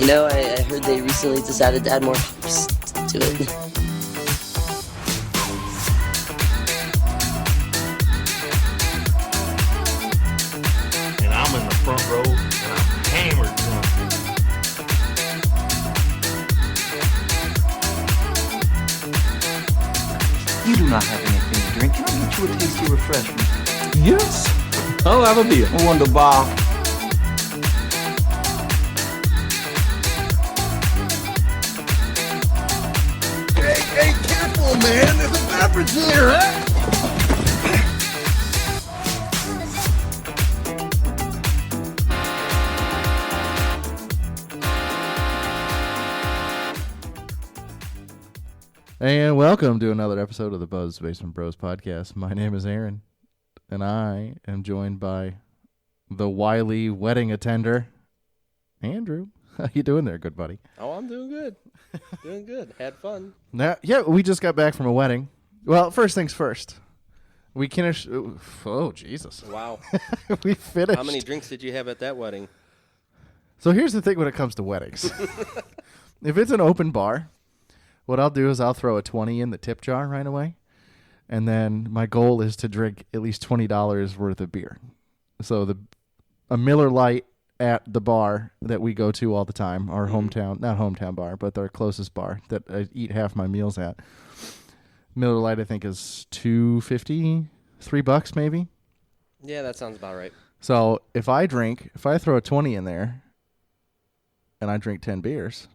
know, I heard they recently decided to add more hops to it. And I'm in the front row, and I'm hammered drunk. You do not have anything to drink. Can I get you a tasty refreshment? Yes, I'll have a beer. Wonderbar. Hey, careful, man. There's a beverage here, huh? And welcome to another episode of the Buzz Basement Bros podcast. My name is Aaron, and I am joined by the wily wedding attender, Andrew. How you doing there, good buddy? Oh, I'm doing good. Doing good. Had fun. Yeah, we just got back from a wedding. Well, first things first. We finished. Oh, Jesus. Wow. We finished. How many drinks did you have at that wedding? So here's the thing when it comes to weddings. If it's an open bar, what I'll do is I'll throw a 20 in the tip jar right away. And then my goal is to drink at least $20 worth of beer. So a Miller Lite at the bar that we go to all the time, our not hometown bar, but our closest bar that I eat half my meals at. Miller Lite, I think, is $2.50, $3 maybe. Yeah, that sounds about right. So if I throw a 20 in there and I drink 10 beers,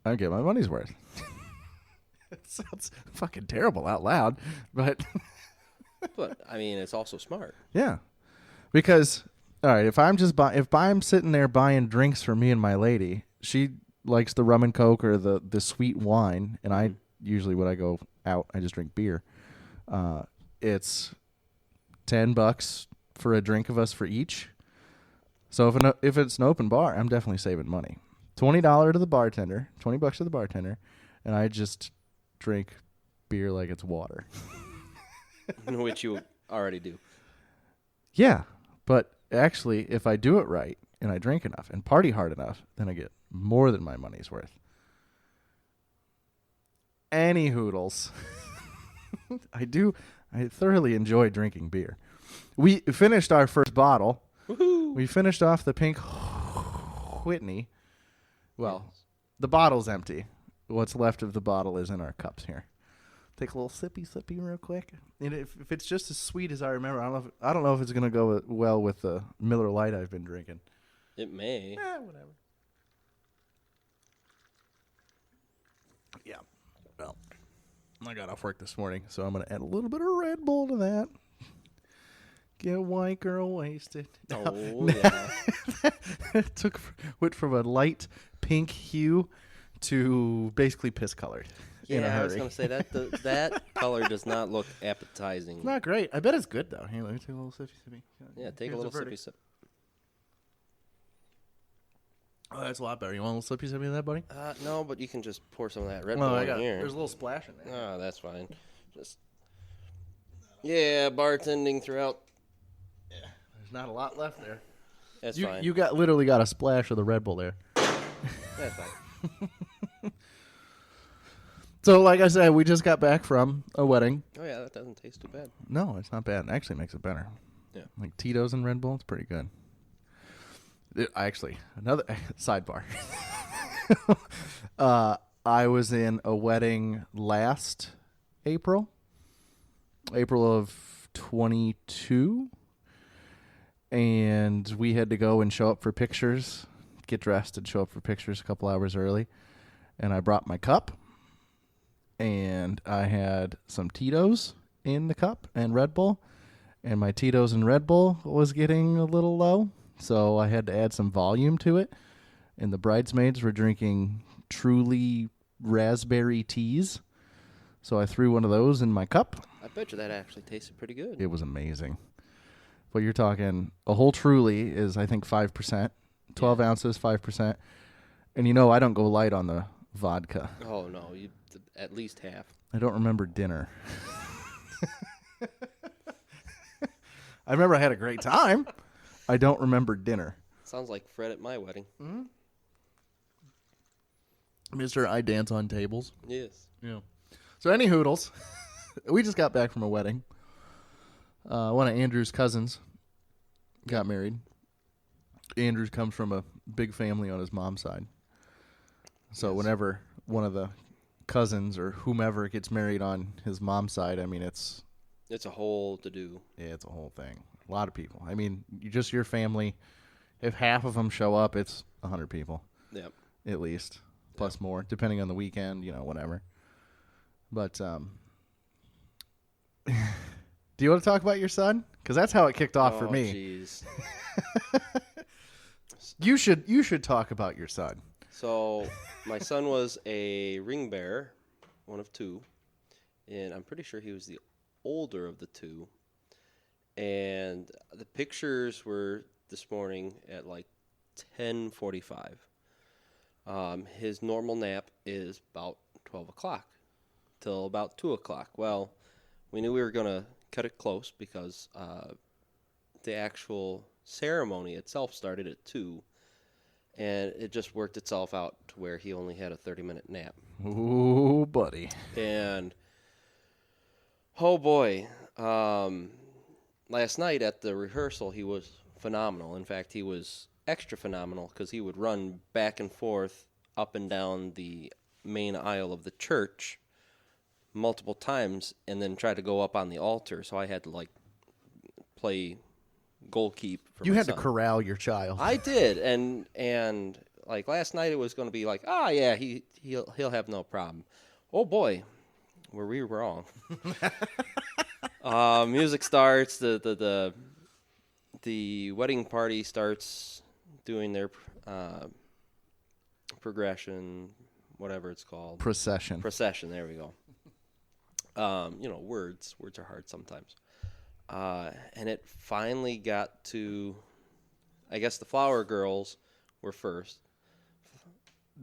I get my money's worth. It sounds fucking terrible out loud, but But, I mean, it's also smart. yeah. Because, all right, if I'm sitting there buying drinks for me and my lady, she likes the rum and coke or the sweet wine, and I usually when I go out, I just drink beer. It's $10 for a drink of us for each. So if it's an open bar, I'm definitely saving money. $20 to the bartender, $20 to the bartender, and I just drink beer like it's water. Which you already do. Yeah, but actually, if I do it right and I drink enough and party hard enough, then I get more than my money's worth. Any hoodles. I thoroughly enjoy drinking beer. We finished our first bottle. Woohoo! We finished off the Pink Whitney. Well, the bottle's empty. What's left of the bottle is in our cups here. Take a little sippy real quick. And if it's just as sweet as I remember, I don't know if it's gonna go well with the Miller Lite I've been drinking. It may. Whatever. Yeah. Well, I got off work this morning, so I'm gonna add a little bit of Red Bull to that. Get a white girl wasted. Oh, yeah. Went from a light pink hue to basically piss colored. In a Yeah, I hurry. was going to say that color does not look appetizing. It's not great. I bet it's good though. Here, let me take a little sippy. Yeah, take Here's a little the verdict. sippy sip. Oh, that's a lot better. You want a little sippy of that, buddy? No, but you can just pour some of that Red Oh, Bull in here. There's a little splash in there. Oh, that's fine. Yeah, bartending throughout. There's not a lot left there. That's You fine. literally got a splash of the Red Bull there. That's fine. So, like I said, we just got back from a wedding. Oh, yeah, that doesn't taste too bad. No, it's not bad. It actually makes it better. Yeah. Like Tito's and Red Bull, it's pretty good. Another sidebar. I was in a wedding last April of 22, and we had to go and show up for pictures, get dressed and show up for pictures a couple hours early. And I brought my cup, and I had some Tito's in the cup and Red Bull, and my Tito's and Red Bull was getting a little low, so I had to add some volume to it. And the bridesmaids were drinking Truly raspberry teas, so I threw one of those in my cup. I bet you that actually tasted pretty good. It was amazing. But you're talking a whole Truly is, I think, 5%, 12 ounces, 5%. And you know I don't go light on the vodka. Oh, no, at least half. I don't remember dinner. I remember I had a great time. I don't remember dinner. Sounds like Fred at my wedding. Mm-hmm. Mr. I dance on tables. Yes. Yeah. So any hoodles, we just got back from a wedding. One of Andrew's cousins got married. Andrew comes from a big family on his mom's side. So whenever one of the cousins or whomever gets married on his mom's side, I mean, it's a whole to-do. Yeah, it's a whole thing. A lot of people. I mean, just your family, if half of them show up, it's 100 people. Yep. At least. Plus more, depending on the weekend, whatever. But, do you want to talk about your son? Because that's how it kicked off for me. Jeez. You should talk about your son. So, my son was a ring bearer, one of two, and I'm pretty sure he was the older of the two. And the pictures were this morning at like 10:45. His normal nap is about 12 o'clock till about 2 o'clock. Well, we knew we were going to cut it close because the actual ceremony itself started at 2. And it just worked itself out to where he only had a 30-minute nap. Ooh, buddy. And, oh boy, last night at the rehearsal, he was phenomenal. In fact, he was extra phenomenal because he would run back and forth up and down the main aisle of the church multiple times and then try to go up on the altar. So I had to, play goalkeep for You my had son. to corral your child. I did, and last night it was going to be yeah, he'll have no problem. Oh boy, were we wrong? Music starts, the wedding party starts doing their progression, whatever it's called. Procession. There we go. Words are hard sometimes. And it finally got to, I guess the flower girls were first.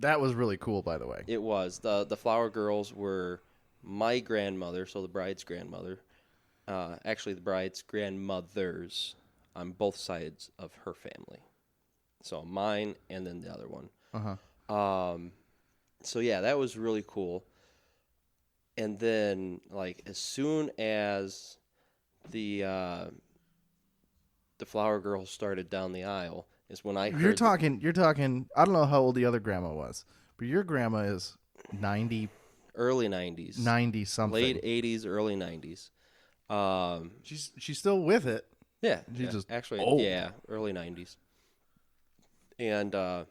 That was really cool, by the way. It was. The flower girls were my grandmother, so the bride's grandmother. Actually, the bride's grandmothers on both sides of her family. So mine and then the other one. Uh-huh. So, yeah, that was really cool. And then, as soon as the flower girls started down the aisle is when I heard... You're talking, I don't know how old the other grandma was, but your grandma is 90... Early 90s. 90-something. Late 80s, early 90s. She's still with it. Yeah. She's just actually, old. yeah, early 90s. And as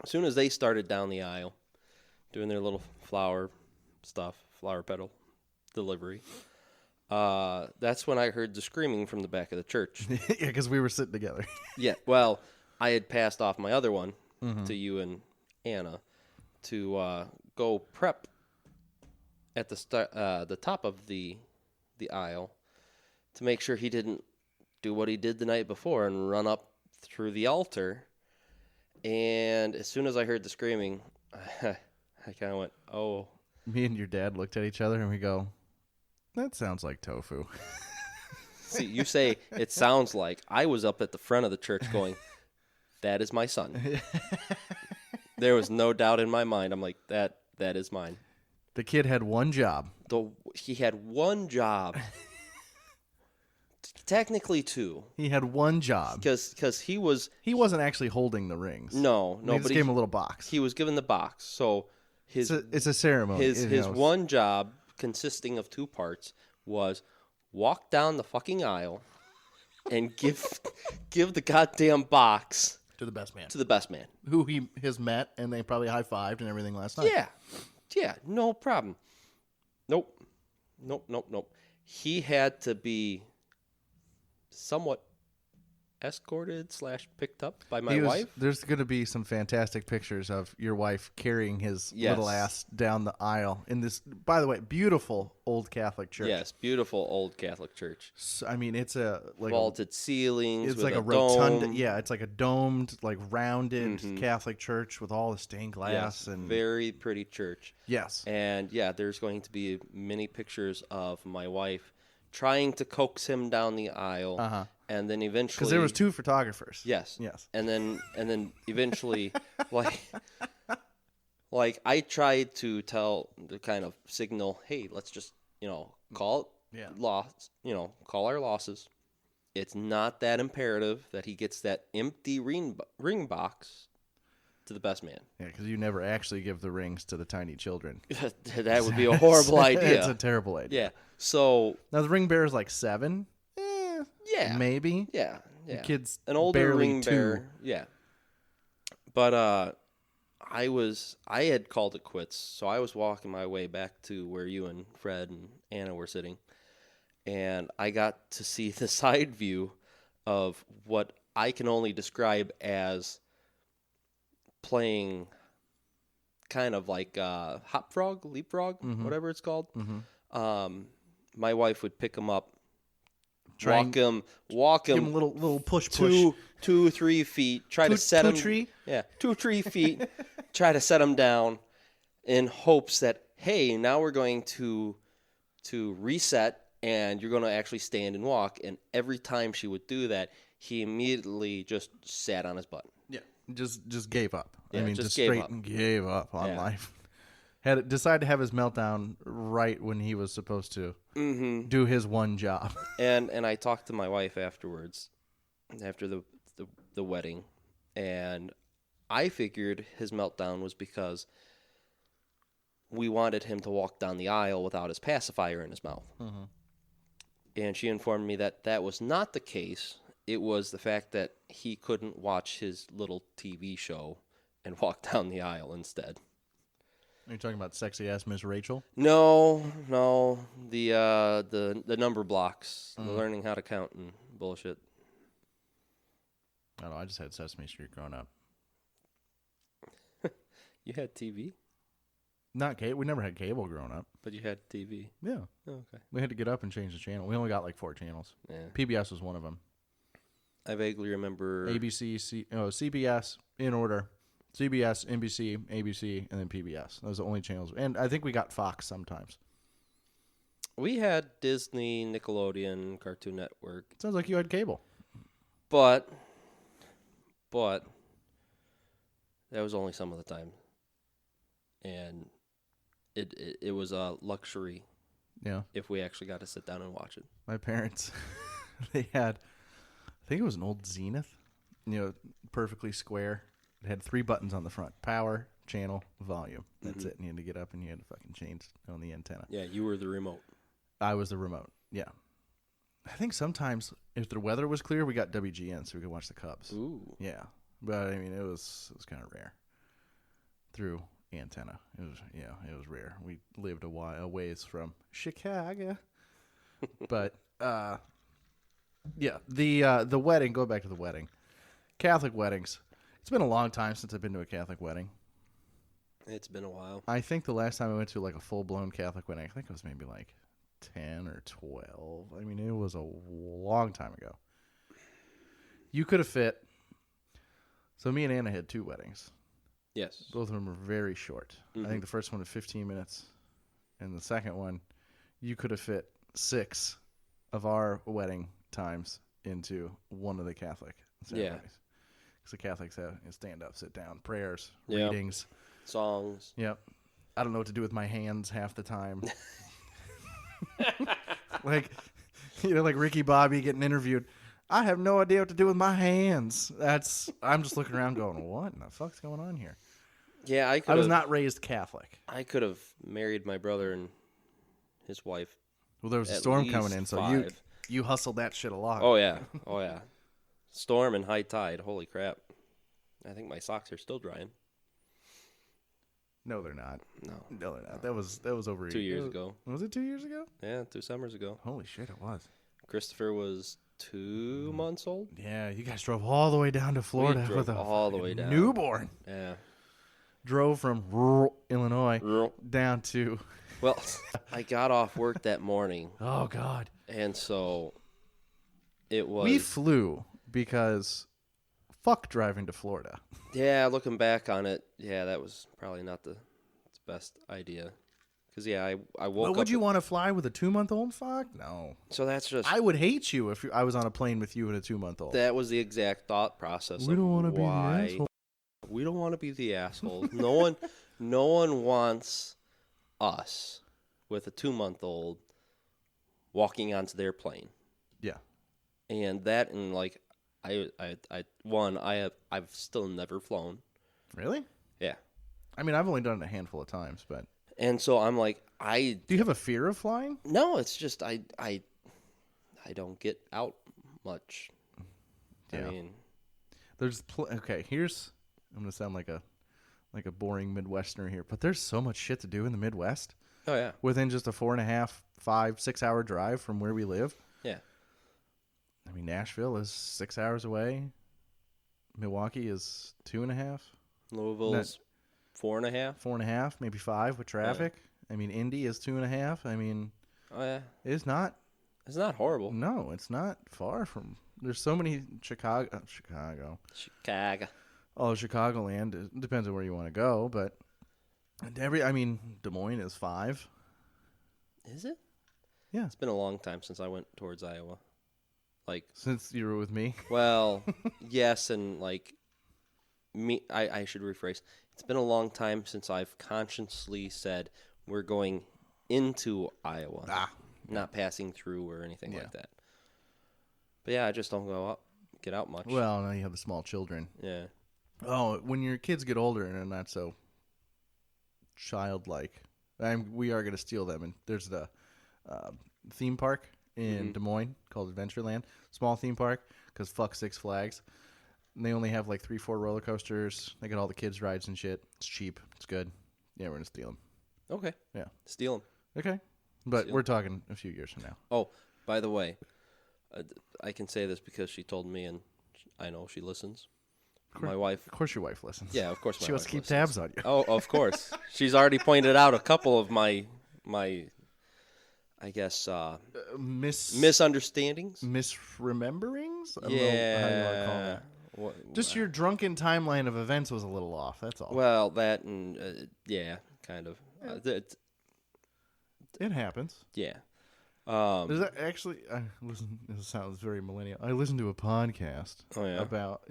soon as they started down the aisle, doing their little flower stuff, flower petal delivery... that's when I heard the screaming from the back of the church. Yeah, because we were sitting together. Yeah, well, I had passed off my other one to you and Anna to go prep at the top of the aisle to make sure he didn't do what he did the night before and run up through the altar. And as soon as I heard the screaming, I kind of went, oh. Me and your dad looked at each other and we go... That sounds like tofu. See, you say it sounds like. I was up at the front of the church going, that is my son. There was no doubt in my mind. I'm like, that is mine. The kid had one job. He had one job. Technically two. He had one job. Because he wasn't actually holding the rings. No. They just gave him a little box. He was given the box. So it's a ceremony. His one job, consisting of two parts, was walk down the fucking aisle and give the goddamn box to the best man. To the best man. Who he has met, and they probably high-fived and everything last night. Yeah, no problem. Nope. He had to be somewhat escorted / picked up by my wife. There's going to be some fantastic pictures of your wife carrying his little ass down the aisle in this, by the way, beautiful old Catholic church. Yes, beautiful old Catholic church. So, I mean, it's a vaulted ceilings. It's with like a rotunda. Yeah, it's like a domed, rounded Catholic church with all the stained glass and very pretty church. Yes, and there's going to be many pictures of my wife trying to coax him down the aisle. And then eventually, because there was two photographers. Yes. And then eventually, Like, I tried to kind of signal, hey, let's just, call it loss, call our losses. It's not that imperative that he gets that empty ring box to the best man. Yeah, because you never actually give the rings to the tiny children. That would be a horrible idea. It's a terrible idea. Yeah. So now the ring bear is like 7. Yeah. Maybe. Yeah. The kid's an older barely ring 2. bear. Yeah. But I had called it quits, so I was walking my way back to where you and Fred and Anna were sitting, and I got to see the side view of what I can only describe as playing kind of like hop frog, leapfrog, whatever it's called. My wife would pick him up, walk him, give him a little push. 2-3 feet, try to set him. 2-3 feet, try to set him down, in hopes that, hey, now we're going to reset, and you're going to actually stand and walk. And every time she would do that, he immediately just sat on his butt. Yeah, just gave up. Yeah, I mean, just just gave straight up. and gave up on life. Decided to have his meltdown right when he was supposed to do his one job. And I talked to my wife afterwards, after the wedding, and I figured his meltdown was because we wanted him to walk down the aisle without his pacifier in his mouth. And she informed me that that was not the case. It was the fact that he couldn't watch his little TV show and walk down the aisle instead. Are you talking about sexy ass Miss Rachel? No, the number blocks, the learning how to count and bullshit. I don't know. I just had Sesame Street growing up. You had TV, Not cable. We never had cable growing up. but you had TV. Yeah, Oh, okay. we had to get up and change the channel. We only got like 4 channels. Yeah. PBS was one of them. I vaguely remember. ABC, CBS in order. CBS, NBC, ABC, and then PBS. Those are the only channels. And I think we got Fox sometimes. We had Disney, Nickelodeon, Cartoon Network, Sounds like you had cable. but that was only some of the time, and it was a luxury Yeah. if we actually got to sit down and watch it. My parents, they had, I think it was an old Zenith, perfectly square. It had 3 buttons on the front: power, channel, volume. That's it. And you had to get up and you had to fucking change on the antenna. Yeah, you were the remote. I was the remote. Yeah. I think sometimes if the weather was clear, we got WGN so we could watch the Cubs. Ooh. Yeah. But I mean, it was kind of rare through antenna. It was rare. We lived a ways from Chicago. But yeah, the wedding, go back to the wedding. Catholic weddings. It's been a long time since I've been to a Catholic wedding. It's been a while. I think the last time I went to like a full-blown Catholic wedding, I think it was maybe like 10 or 12. I mean, it was a long time ago. You could have fit. So me and Anna had 2 weddings. Yes. Both of them were very short. I think the first one was 15 minutes. And the second one, you could have fit 6 of our wedding times into one of the Catholic ceremonies. Yeah. Because the Catholics have stand up, sit down, prayers, Yep. readings. Songs. Yep. I don't know what to do with my hands half the time. like Ricky Bobby getting interviewed. I have no idea what to do with my hands. I'm just looking around going, what in the fuck's going on here? Yeah, I was not raised Catholic. I could have married my brother and his wife. Well, there was a At storm least coming in, so 5. you hustled that shit along. Oh yeah. Storm and high tide. Holy crap. I think my socks are still drying. No, they're not. No, they're not. That was over 2 years ago. Was it 2 years ago? Yeah, 2 summers ago. Holy shit, it was. Christopher was 2 months old. Yeah, you guys drove all the way down to Florida drove with a all the way fucking down. newborn. Yeah. Drove from rural Illinois Rural. down to. Well, I got off work that morning, Oh God. and so it was. We flew because fuck driving to Florida. Yeah, looking back on it, yeah, that was probably not the best idea. Because, yeah, I woke up. But would you want to fly with a 2-month-old? Fuck no. So that's just. I would hate you if I was on a plane with you and a 2-month-old. That was the exact thought process. We don't want want to be the asshole. We don't want to be the asshole. no one wants us with a 2-month-old walking onto their plane. Yeah. And that, and like, I've still never flown. Really? Yeah. I mean, I've only done it a handful of times, but And so I'm like, do you have a fear of flying? no, it's just I don't get out much. Yeah. I mean, Okay, I'm gonna sound like a boring Midwesterner here, but there's so much shit to do in the Midwest oh yeah, within just a 4.5, 5, 6 hour drive from where we live. yeah. I mean, Nashville is 6 hours away. Milwaukee is 2.5, Louisville's 4.5. 4.5, maybe 5 with traffic. I mean, Indy is 2.5. I mean, Oh yeah, it's not. it's not horrible. No, it's not far from. There's so many Chicago. Chicago. Oh, Chicagoland. It depends on where you want to go, but Des Moines is 5. Is it? Yeah. It's been a long time since I went towards Iowa. Like, Since you were with me. well, yes, and like me, I should rephrase. It's been a long time since I've consciously said we're going into Iowa, not passing through or anything Yeah. like that. But yeah, I just don't get out much. Well, now you have the small children. Yeah. Oh, when your kids get older and are not so childlike, we are going to steal them. And there's the theme park in Des Moines called Adventureland. Small theme park because fuck Six Flags. And they only have like 3-4 roller coasters. They got all the kids' rides and shit. It's cheap. It's good. Yeah, we're going to steal them. Okay. Yeah. Steal them. Okay. But Steal. we're talking a few years from now. Oh, by the way, I can say this because she told me, and I know she listens. My wife. Of course your wife listens. Yeah, of course. My She wants wife to keep listens. tabs on you. Oh, of course. She's already pointed out a couple of my I guess misunderstandings. Misrememberings? I don't know how you want to call Yeah. that. Just your drunken timeline of events was a little off. That's all. Well, that and yeah, kind of. It happens. Yeah. There's actually, this sounds very millennial. I listened to a podcast Oh, yeah? about,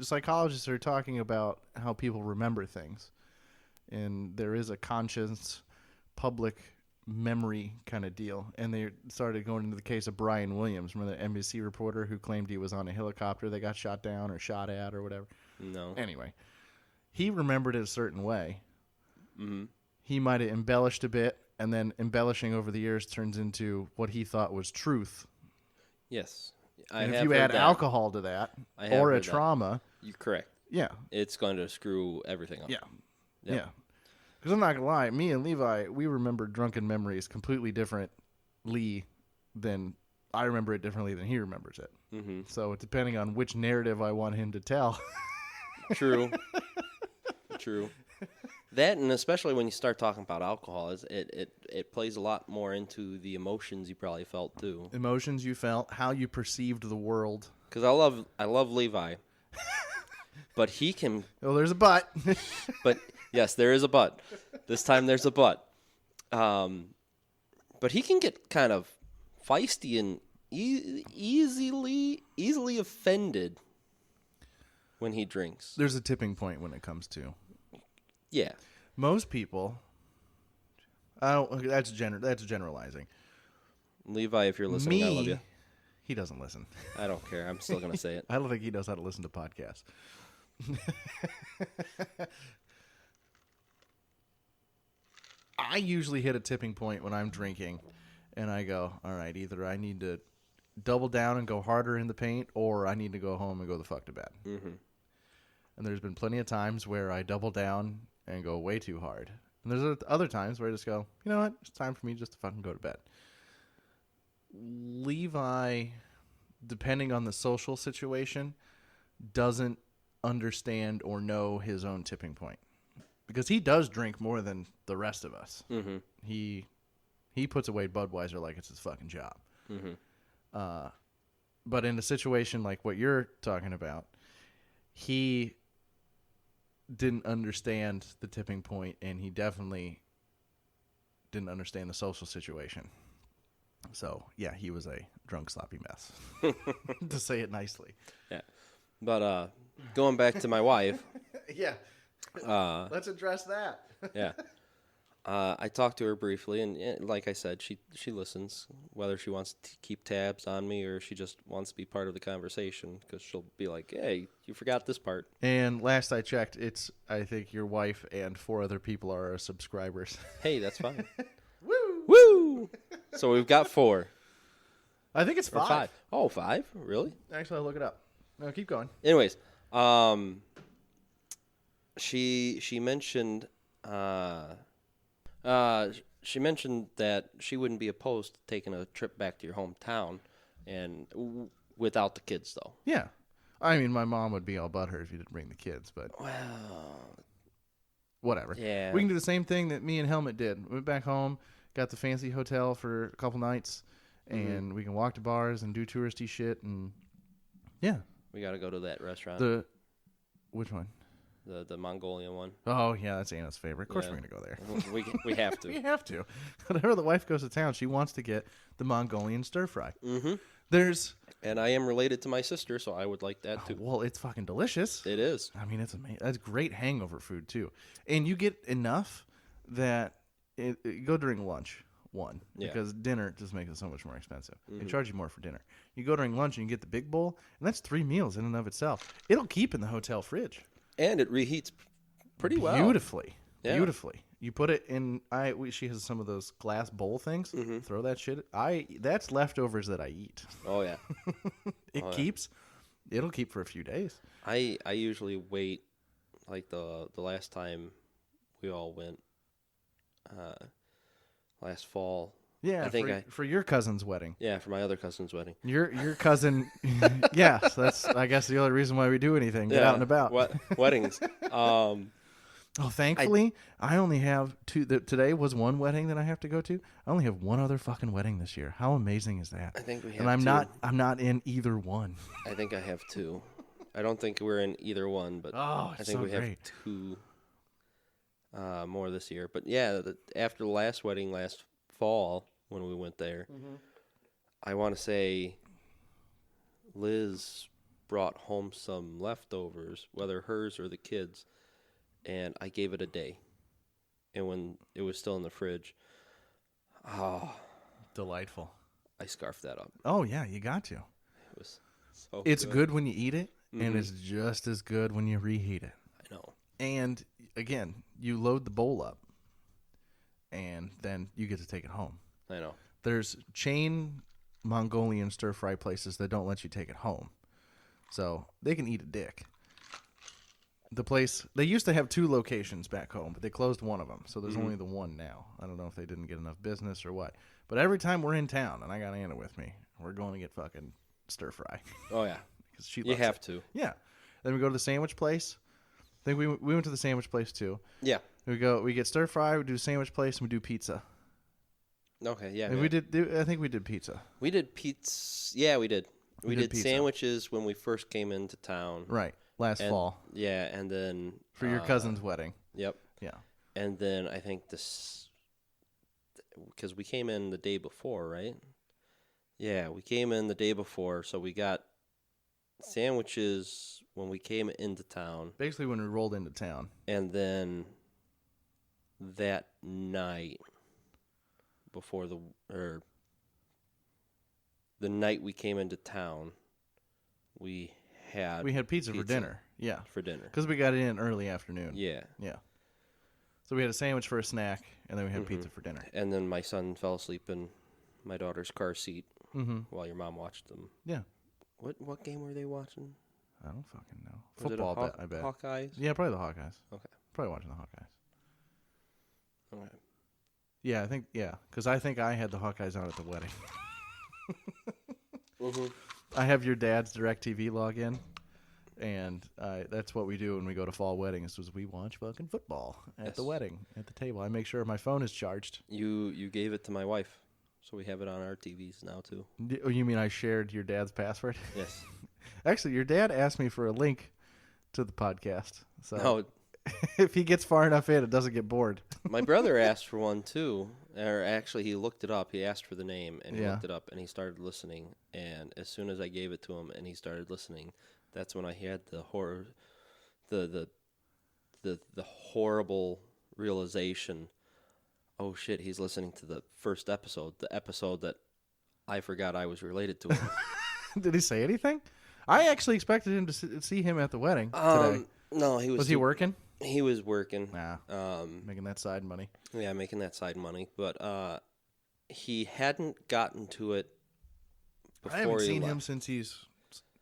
psychologists are talking about how people remember things. And there is a conscious public memory kind of deal. And they started going into the case of Brian Williams. Remember the NBC reporter who claimed he was on a helicopter that got shot down or shot at or whatever? No. Anyway, he remembered it a certain way. Mm-hmm. He might have embellished a bit, and then embellishing over the years turns into what he thought was truth. Yes. And if you add alcohol to that, or a trauma, you're correct. yeah, It's going to screw everything up. yeah, Yep. yeah. Because I'm not gonna lie, me and Levi, we remember drunken memories completely differently than I remember it differently than he remembers it. Mm-hmm. So depending on which narrative I want him to tell. True. True. That, and especially when you start talking about alcohol, it plays a lot more into the emotions you probably felt too. Emotions you felt, how you perceived the world. Because I love Levi, but he can. Oh, there's a but. But yes, there is a but. This time there's a but. But he can get kind of feisty and easily offended when he drinks. There's a tipping point when it comes to. Yeah. Most people. That's generalizing. Levi, if you're listening, I love you. He doesn't listen. I don't care. I'm still gonna say it. I don't think he knows how to listen to podcasts. I usually hit a tipping point when I'm drinking, and I go, all right, either I need to double down and go harder in the paint, or I need to go home and go the fuck to bed. Mm-hmm. And there's been plenty of times where I double down and go way too hard. And there's other times where I just go, you know what? It's time for me just to fucking go to bed. Levi, depending on the social situation, doesn't understand or know his own tipping point. Because he does drink more than the rest of us. Mm-hmm. He puts away Budweiser like it's his fucking job. Mm-hmm. But in a situation like what you're talking about, he didn't understand the tipping point, and he definitely didn't understand the social situation. So, yeah, he was a drunk, sloppy mess, to say it nicely. Yeah. But going back to my wife. Yeah. Let's address that. Yeah. I talked to her briefly, and like I said, she listens, whether she wants to keep tabs on me or she just wants to be part of the conversation, because she'll be like, hey, you forgot this part. And last I checked, I think your wife and 4 other people are our subscribers. Hey, that's fine. Woo! Woo! So we've got 4. I think it's Or 5. Oh, 5? Really? Actually, I'll look it up. No, keep going. Anyways, she mentioned she mentioned that she wouldn't be opposed to taking a trip back to your hometown, and without the kids though. Yeah. I mean, my mom would be all butthurt if you didn't bring the kids, but Well, whatever. yeah. We can do the same thing that me and Helmet did. We went back home, got the fancy hotel for a couple nights, and we can walk to bars and do touristy shit, and yeah. We got to go to that restaurant. Which one? The Mongolian one. Oh, yeah, that's Anna's favorite. Of course Yeah. we're going to go there. We have to. We have to. Whenever the wife goes to town, she wants to get the Mongolian stir fry. Mm-hmm. And I am related to my sister, so I would like that too. well, it's fucking delicious. It is. I mean, it's amazing. That's great hangover food too, and you get enough that it go during lunch. Yeah. Because dinner just makes it so much more expensive. They charge you more for dinner. You go during lunch and you get the big bowl, and that's 3 meals in and of itself. It'll keep in the hotel fridge. And it reheats pretty well. Beautifully. Yeah. Beautifully. You put it in. She has some of those glass bowl things. Throw that shit. That's leftovers that I eat. Oh yeah. It keeps. It'll keep for a few days. I usually wait, like the last time we all went, last fall. Yeah, I think for your cousin's wedding. Yeah, for my other cousin's wedding. Your cousin. Yes, that's I guess the only reason why we do anything. Get out and about. Weddings. Oh, thankfully, I only have 2. Today was one wedding that I have to go to. I only have 1 other fucking wedding this year. How amazing is that? I think we have. And I'm 2. I'm not in either one. I think I have 2. I don't think we're in either one, but Oh, I think so we have great. 2 more this year. But yeah, after the last wedding last fall when we went there, I want to say Liz brought home some leftovers, whether hers or the kids, and I gave it a day. And when it was still in the fridge, Delightful. I scarfed that up. Oh yeah, you got to. It was so It's good when you eat it, and Mhm. it's just as good when you reheat it. I know. And again, you load the bowl up, and then you get to take it home. I know. There's chain Mongolian stir fry places that don't let you take it home, so they can eat a dick. The place, they used to have 2 locations back home, but they closed one of them, so there's only the one now. I don't know if they didn't get enough business or what. But every time we're in town, and I got Anna with me, we're going to get fucking stir fry. Oh yeah. Because she You loves have it. to. Yeah. Then we go to the sandwich place. I think we went to the sandwich place too. Yeah. We get stir fry, we do sandwich place, and we do pizza. Okay, yeah. And I think we did pizza. We did pizza. Yeah, we did. We did pizza. sandwiches when we first came into town. Right. Last And- fall. Yeah, and then For your cousin's wedding. Yep. Yeah. And then I think because we came in the day before, right? Yeah, we came in the day before, so we got sandwiches when we came into town, Basically when we rolled into town. and then that night before the night we came into town, we had pizza for dinner. Yeah. For dinner. Because we got it in early afternoon. Yeah. Yeah. So we had a sandwich for a snack, and then we had pizza for dinner. And then my son fell asleep in my daughter's car seat while your mom watched them. Yeah. What game were they watching? I don't fucking know. Was it a Football, I bet. Hawkeyes? Yeah, probably the Hawkeyes. Okay. Probably watching the Hawkeyes. Okay. Yeah, because I think I had the Hawkeyes on at the wedding. I have your dad's DirecTV login, and that's what we do when we go to fall weddings. Was we watch fucking football at the wedding at the table. I make sure my phone is charged. You gave it to my wife, so we have it on our TVs now too. Oh, you mean I shared your dad's password? Yes. Actually, your dad asked me for a link to the podcast. So No, if he gets far enough in, it doesn't get bored. my brother asked for one too. Or actually, he looked it up. He asked for the name, and he looked it up, and he started listening. And as soon as I gave it to him, and he started listening, that's when I had the horror, the the horrible realization, oh shit, he's listening to the first episode, the episode that I forgot I was related to him. Did he say anything? I actually expected him to see him at the wedding today. No, he was. Was he working? He was working. Nah, making that side money. Yeah, making that side money. But he hadn't gotten to it before I haven't he seen left. him since he's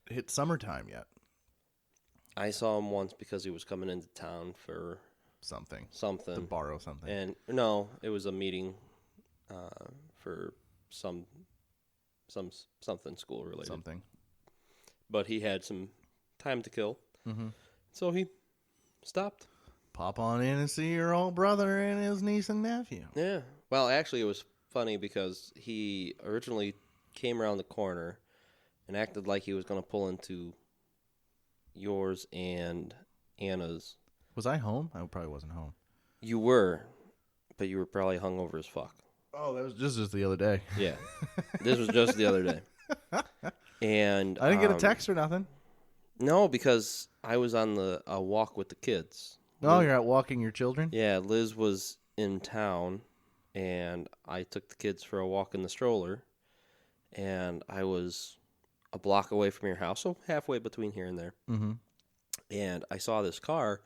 hit summertime yet. I saw him once because he was coming into town for Something. something. To borrow something. And no, it was a meeting for something school related. Something. But he had some time to kill, Mm-hmm. so he stopped. Pop on in and see your old brother and his niece and nephew. Yeah. Well, actually, it was funny because he originally came around the corner and acted like he was going to pull into yours and Anna's. Was I home? I probably wasn't home. You were, but you were probably hungover as fuck. Oh, that was just the other day. Yeah. This was just the other day. And I didn't get a text or nothing. No, because I was on a walk with the kids. No, you're out walking your children? Yeah, Liz was in town, and I took the kids for a walk in the stroller, and I was a block away from your house, so halfway between here and there. Mm-hmm. And I saw this car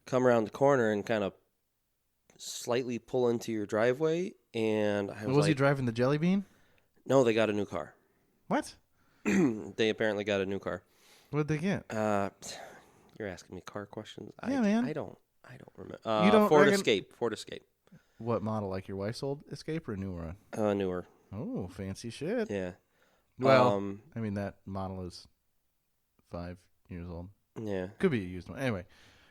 come around the corner and kind of slightly pull into your driveway, and I was Was he like, driving the Jelly Bean? no, they got a new car. What? They apparently got a new car. What'd they get? You're asking me car questions. Yeah, man. I don't remember. You don't Ford reckon- Escape. Ford Escape. What model? Like your wife's old Escape or a newer one? Newer. Oh, fancy shit. Yeah. Well, I mean, that model is 5 years old. Yeah. Could be a used one. Anyway,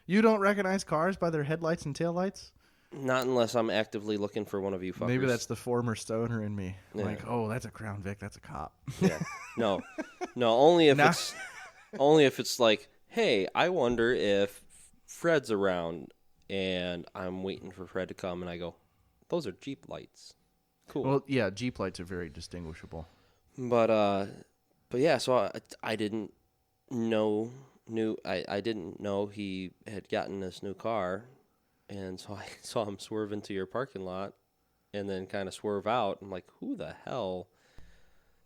you don't recognize cars by their headlights and taillights? Not unless I'm actively looking for one of you fuckers. Maybe that's the former stoner in me. Yeah. Like, oh, that's a Crown Vic. That's a cop. Yeah. No. Only if Nah. it's like, hey, I wonder if Fred's around, and I'm waiting for Fred to come, and I go, those are Jeep lights. Cool. Well, yeah, Jeep lights are very distinguishable. But yeah, so I didn't know I didn't know he had gotten this new car, and so I saw him swerve into your parking lot, and then kind of swerve out. I'm like, who the hell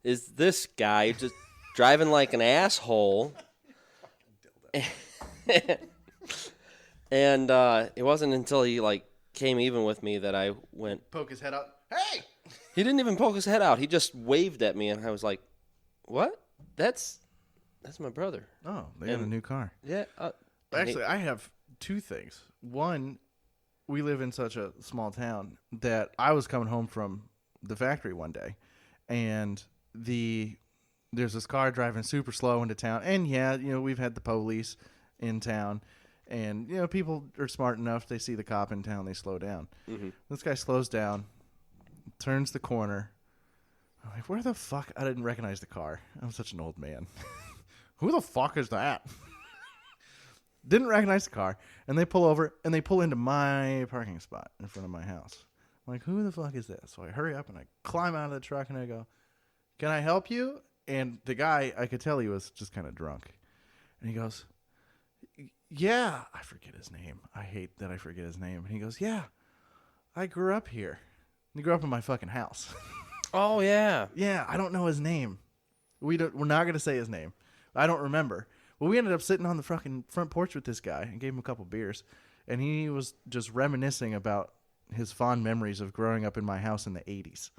is this guy just driving like an asshole? And it wasn't until he like came even with me that I went. Poke his head out. Hey! He didn't even poke his head out. He just waved at me, and I was like, "What? That's my brother." Oh, they got a new car. Yeah. Actually, I have two things. One, we live in such a small town that I was coming home from the factory one day, and there's this car driving super slow into town. And yeah, we've had the police in town, and people are smart enough. They see the cop in town, they slow down. Mm-hmm. This guy slows down, turns the corner. I'm like, where the fuck? I didn't recognize the car. I'm such an old man. Who the fuck is that? Didn't recognize the car. And they pull over, and they pull into my parking spot in front of my house. I'm like, who the fuck is this? So I hurry up, and I climb out of the truck, and I go, can I help you? And the guy, I could tell he was just kind of drunk. And he goes, yeah. I forget his name. I hate that I forget his name. And he goes, yeah, I grew up here. And he grew up in my fucking house. Oh yeah. Yeah, I don't know his name. We're not going to say his name. I don't remember. Well, we ended up sitting on the fucking front porch with this guy and gave him a couple beers. And he was just reminiscing about his fond memories of growing up in my house in the 80s.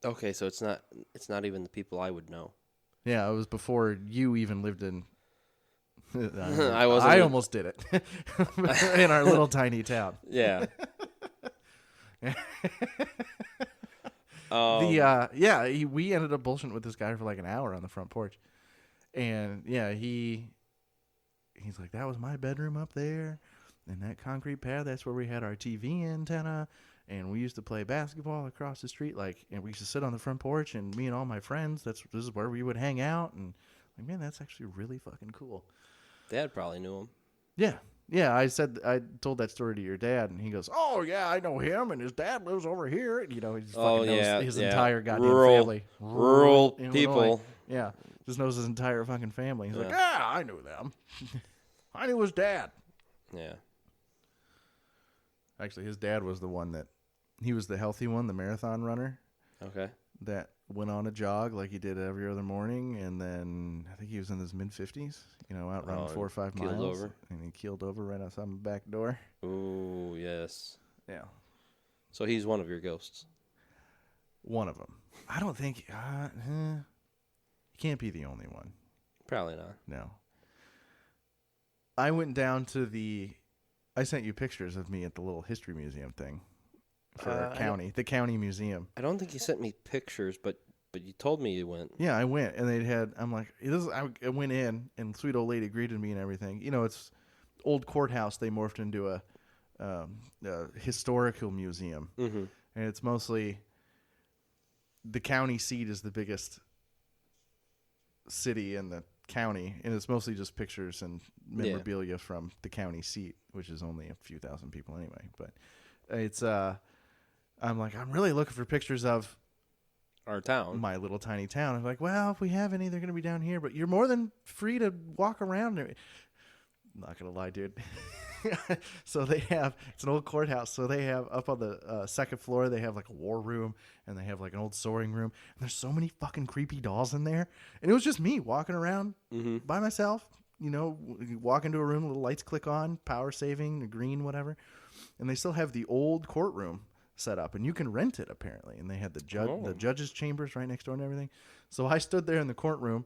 Okay, so it's not even the people I would know. Yeah, it was before you even lived in... I almost did it. In our little tiny town. Yeah. We ended up bullshitting with this guy for like an hour on the front porch. And yeah, he's like, that was my bedroom up there, and that concrete pad, that's where we had our TV antenna, and we used to play basketball across the street, and we used to sit on the front porch, and me and all my friends, this is where we would hang out, and like, man, that's actually really fucking cool. Dad probably knew him. Yeah, I told that story to your dad, and he goes, oh yeah, I know him, and his dad lives over here, and he just fucking knows his entire goddamn family. Rural Illinois. people. Yeah, just knows his entire fucking family. He's like, Yeah. yeah, I knew them. I knew his dad. Yeah. Actually, his dad was the one he was the healthy one, the marathon runner Okay. that went on a jog like he did every other morning, and then I think he was in his mid-50s, out running 4 or 5 keeled miles. over. And he keeled over right outside my back door. Ooh, yes. Yeah. So he's one of your ghosts. One of them. I don't think... he can't be the only one. Probably not. No. I went down to I sent you pictures of me at the little history museum thing for our county, the county museum. I don't think you sent me pictures, but you told me you went. Yeah, I went, and I'm like, I went in, and sweet old lady greeted me and everything. It's old courthouse. They morphed into a historical museum, Mm-hmm. and it's mostly the county seat is the biggest city in the county, and it's mostly just pictures and memorabilia from the county seat, which is only a few thousand people anyway. But it's I'm like, I'm really looking for pictures of Our town. my little tiny town. I'm like, well, if we have any, they're going to be down here, but you're more than free to walk around. I'm not going to lie, dude. So it's an old courthouse. So they have up on the second floor, they have like a war room, and they have like an old sewing room. And there's so many fucking creepy dolls in there. And it was just me walking around by myself, walk into a room, little lights click on, power saving, the green, whatever. And they still have the old courtroom set up, and you can rent it apparently. And they had the judge's chambers right next door and everything. So I stood there in the courtroom,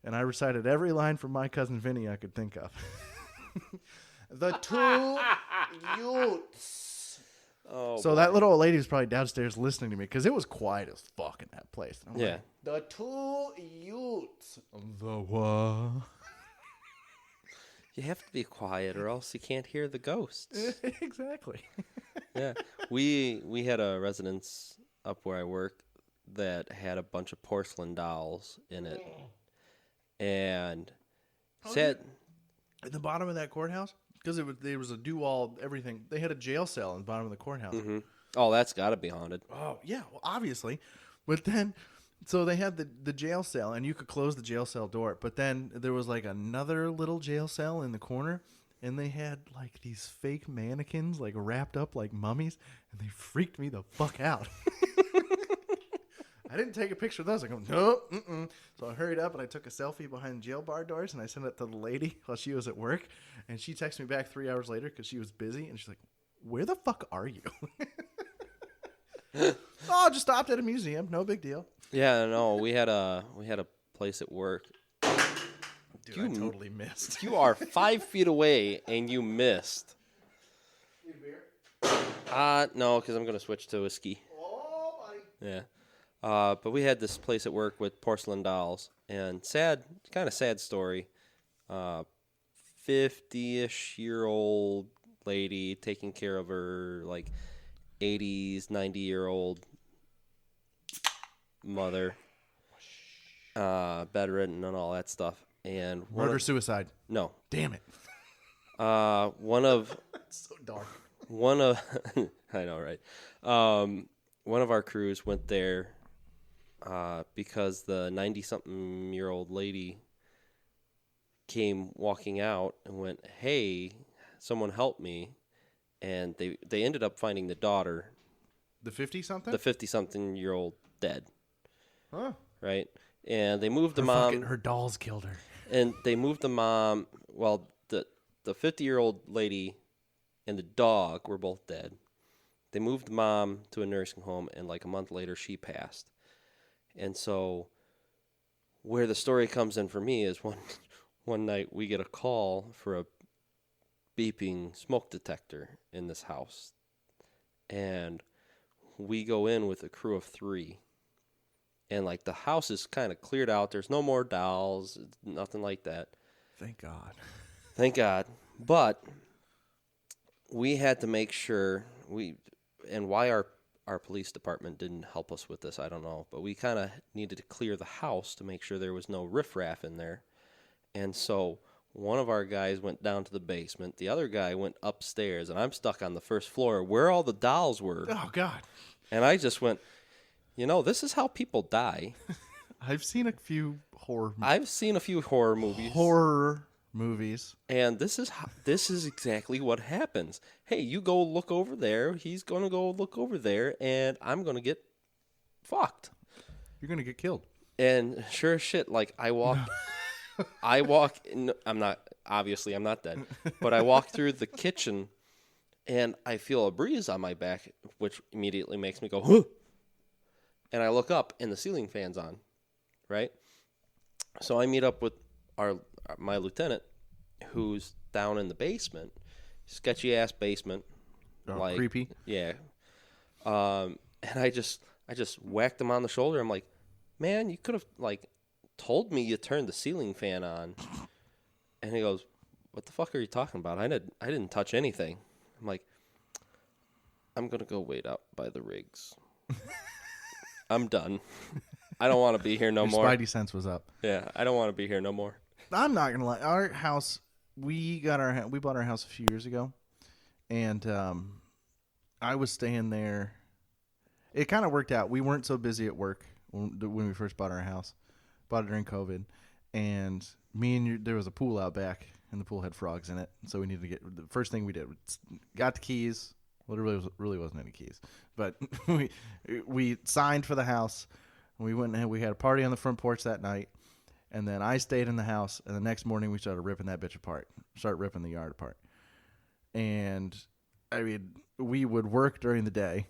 and I recited every line from My Cousin Vinny I could think of. The two youths. Oh, so that little old lady was probably downstairs listening to me because it was quiet as fuck in that place. And I'm Yeah. like, the two youths. The what? You have to be quiet, or else you can't hear the ghosts. Exactly. Yeah, we had a residence up where I work that had a bunch of porcelain dolls in it, and said At the bottom of that courthouse, because there was a do-all everything. They had a jail cell in the bottom of the courthouse. Mm-hmm. Oh, that's got to be haunted. Oh yeah, well obviously, but then. So they had the jail cell, and you could close the jail cell door. But then there was like another little jail cell in the corner, and they had like these fake mannequins like wrapped up like mummies, and they freaked me the fuck out. I didn't take a picture of those. I go, no, mm-mm. So I hurried up and I took a selfie behind jail bar doors, and I sent it to the lady while she was at work, and she texted me back 3 hours later because she was busy, and she's like, "Where the fuck are you?" Oh, just stopped at a museum. No big deal. Yeah, no, we had a place at work. Dude, I totally missed. You are 5 feet away and you missed. Need a beer? No, because I'm gonna switch to whiskey. Oh, buddy. Yeah. But we had this place at work with porcelain dolls, and kind of sad story. 50-ish year old lady taking care of her like 80s, 90-year-old mother, bedridden and all that stuff. And Suicide. No. Damn it. One of It's so dark. I know, right? One of our crews went there because the 90-something-year-old lady came walking out and went, "Hey, someone help me." And they ended up finding the daughter, The 50-something? the 50-something-year-old, dead. Huh. Right? And they moved the mom. Her dolls killed her. And they moved the mom. Well, the 50-year-old lady and the dog were both dead. They moved the mom to a nursing home, and like a month later, she passed. And so where the story comes in for me is one night we get a call for a beeping smoke detector in this house. And we go in with a crew of 3. And like the house is kind of cleared out. There's no more dolls, nothing like that. Thank God. Thank God. But we had to make sure and why our police department didn't help us with this, I don't know. But we kind of needed to clear the house to make sure there was no riffraff in there. And so one of our guys went down to the basement. The other guy went upstairs, and I'm stuck on the first floor where all the dolls were. Oh, God. And I just went, this is how people die. I've seen a few horror I've seen a few horror movies. horror movies. And this is exactly what happens. Hey, you go look over there. He's going to go look over there, and I'm going to get fucked. You're gonna get killed. And sure as shit, like I'm not dead, but I walk through the kitchen, and I feel a breeze on my back, which immediately makes me go, huh! And I look up, and the ceiling fan's on, right? So I meet up with my lieutenant, who's down in the basement, sketchy ass basement, like creepy. Yeah. And I just whacked him on the shoulder. I'm like, man, you could have like told me you turned the ceiling fan on. And he goes, what the fuck are you talking about? I didn't touch anything. I'm like, I'm gonna go wait up by the rigs. I'm done. I don't want to be here no more. Spidey sense was up. Yeah, I don't want to be here no more. I'm not gonna lie. Our house, we bought our house a few years ago, and I was staying there. It kind of worked out. We weren't so busy at work when we first bought our house. Bought it during COVID, and there was a pool out back, and the pool had frogs in it. So we needed to get the first thing we did. Got the keys. Well, there really wasn't any keys, but we signed for the house. We went and we had a party on the front porch that night, and then I stayed in the house. And the next morning, we started ripping that bitch apart. Start ripping the yard apart. And I mean, we would work during the day,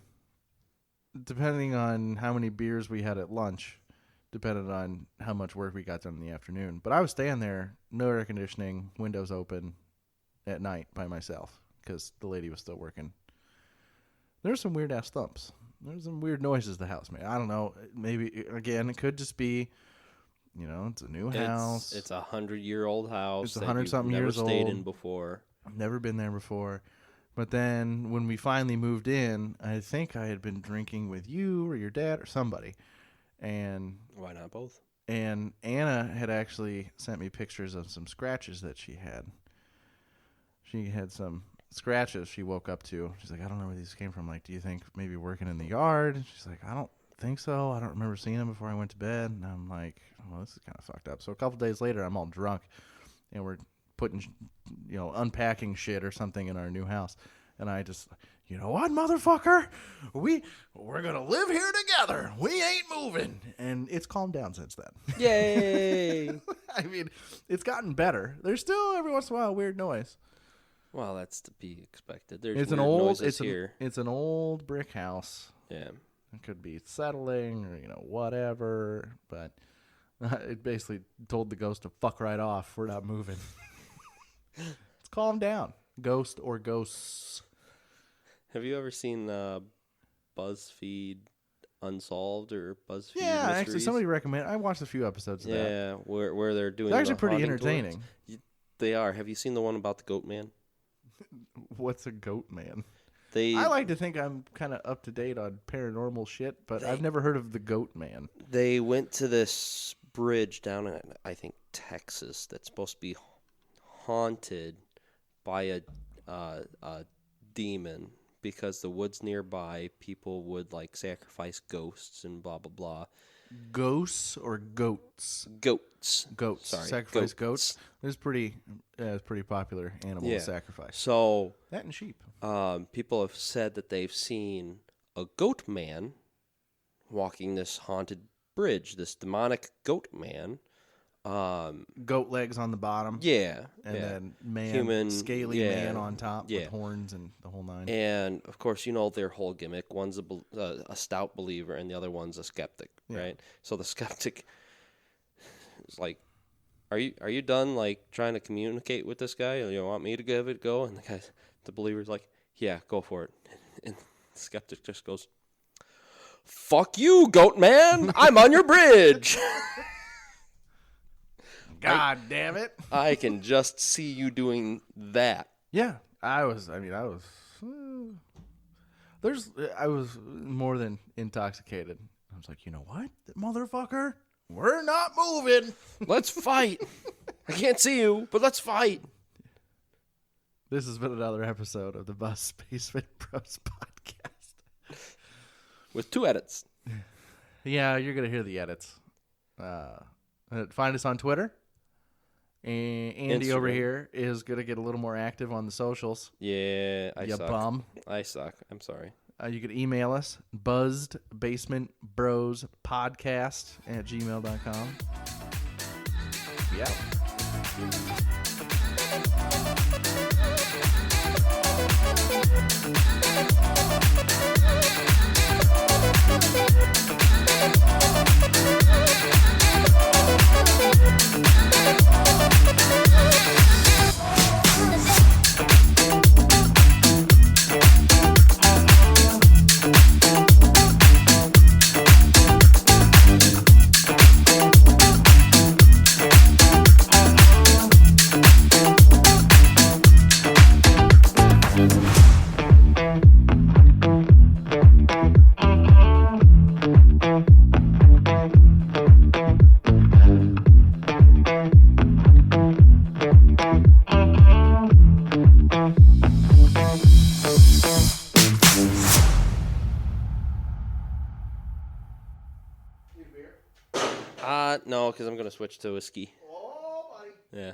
depending on how many beers we had at lunch, depended on how much work we got done in the afternoon. But I was staying there, no air conditioning, windows open, at night by myself because the lady was still working. There's some weird ass thumps. There's some weird noises the house made. I don't know. Maybe again, it could just be, it's a new house. It's 100-year-old house. It's 100-something years old. Never stayed in before. Never been there before. But then when we finally moved in, I think I had been drinking with you or your dad or somebody, and why not both? And Anna had actually sent me pictures of some scratches that she had. She had some scratches she woke up to. She's like, I don't know where these came from. Like, do you think maybe working in the yard? She's like, I don't think so. I don't remember seeing them before I went to bed. And I'm like, well, this is kind of fucked up. So a couple days later, I'm all drunk, and we're putting, unpacking shit or something in our new house. And I just, you know what, motherfucker? We're going to live here together. We ain't moving. And it's calmed down since then. Yay. I mean, it's gotten better. There's still every once in a while a weird noise. Well, that's to be expected. There's it's weird an old noises here. It's an old brick house. Yeah. It could be settling or, whatever. But it basically told the ghost to fuck right off. We're not moving. It's calmed down. Ghost or ghosts. Have you ever seen BuzzFeed Unsolved or BuzzFeed Yeah, Mysteries? actually, somebody recommended. I watched a few episodes of that. Yeah, where they're doing. It's actually the pretty haunting entertaining. tours. They are. Have you seen the one about the Goat Man? What's a goat man? I like to think I'm kind of up to date on paranormal shit, but I've never heard of the Goat Man. They went to this bridge down in, I think, Texas that's supposed to be haunted by a demon because the woods nearby, people would like sacrifice ghosts and blah blah blah. Ghosts or goats? Goats. Goats. Sorry, sacrifice goats. It's pretty popular animal to sacrifice. So that and sheep. People have said that they've seen a goat man walking this haunted bridge. This demonic goat man. Goat legs on the bottom. Yeah. And then human, scaly man on top with horns and the whole nine. And, of course, their whole gimmick. One's a stout believer and the other one's a skeptic, right? So the skeptic is like, are you done, like, trying to communicate with this guy? You want me to give it a go? And the believer's like, yeah, go for it. And the skeptic just goes, fuck you, goat man! I'm on your bridge! God damn it. I can just see you doing that. Yeah. I was more than intoxicated. I was like, you know what, motherfucker? We're not moving. Let's fight. I can't see you, but let's fight. This has been another episode of the Bus Basement Bros podcast. With 2 edits. Yeah, you're going to hear the edits. Find us on Twitter And Andy over Instagram. here is going to get a little more active on the socials. Yeah, I You suck. bum. I suck. I'm sorry. You could email us, buzzedbasementbrospodcast@gmail.com. Yeah. No, because I'm going to switch to whiskey. Oh, buddy. Yeah.